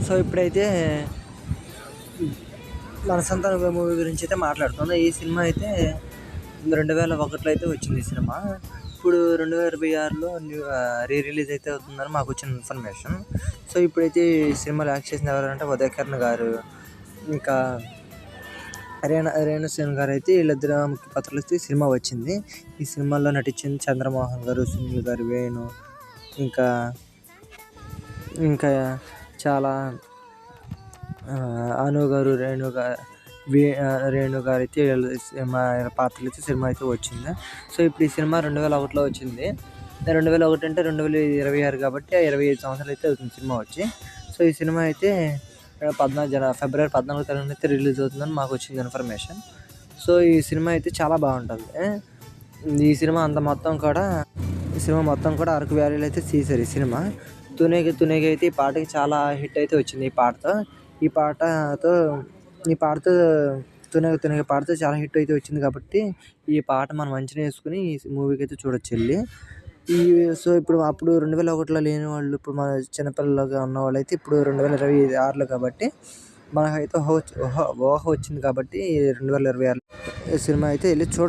So ఇప్పుడైతే మన సంతానం మూవీ గురించి అయితే మాట్లాడుతున్నాం. ఈ సినిమా అయితే 2001లో అయితే వచ్చింది ఈ సినిమా. ఇప్పుడు 2026లో రీ రిలీజ్ అయితే అవుతుందని మాకు వచ్చిన ఇన్ఫర్మేషన్. సో ఇప్పుడైతే ఈ సినిమాలో యాక్ట్ చేసింది ఎవరంటే ఉదయకిరణ్ గారు, ఇంకా రేణు సింగ్ గారు అయితే వీళ్ళిద్దరు ముఖ్య పాత్రలు ఇస్తే ఈ సినిమా వచ్చింది. ఈ సినిమాలో నటించింది చంద్రమోహన్ గారు, సునీల్ గారు, వేణు, ఇంకా ఇంకా చాలా అను గారు, రేణు గారు అయితే సినిమా పాత్రలు అయితే సినిమా అయితే వచ్చింది. సో ఇప్పుడు ఈ సినిమా 2001లో వచ్చింది. 2001 అంటే 2026 కాబట్టి 25 సంవత్సరాలు అయితే అవుతుంది సినిమా వచ్చి. సో ఈ సినిమా అయితే ఫిబ్రవరి 14వ తారీఖున అయితే రిలీజ్ అవుతుందని మాకు వచ్చింది ఇన్ఫర్మేషన్. సో ఈ సినిమా అయితే చాలా బాగుంటుంది. ఈ సినిమా మొత్తం కూడా అరకు వ్యాలీలో అయితే తీశారు ఈ సినిమా. తునేగ అయితే ఈ పాటకి చాలా హిట్ అయితే వచ్చింది. ఈ పాటతో తునేగ పాటతో చాలా హిట్ అయితే వచ్చింది కాబట్టి ఈ పాట మనం మంచిగా వేసుకుని ఈ మూవీకి అయితే చూడొచ్చు వెళ్ళి. సో అప్పుడు 2001లో లేని వాళ్ళు ఇప్పుడు మన చిన్నపిల్లలుగా ఉన్న వాళ్ళు అయితే ఇప్పుడు 2026లో కాబట్టి మనకైతే ఊహ వచ్చింది కాబట్టి 2026 సినిమా అయితే వెళ్ళి చూడొచ్చు.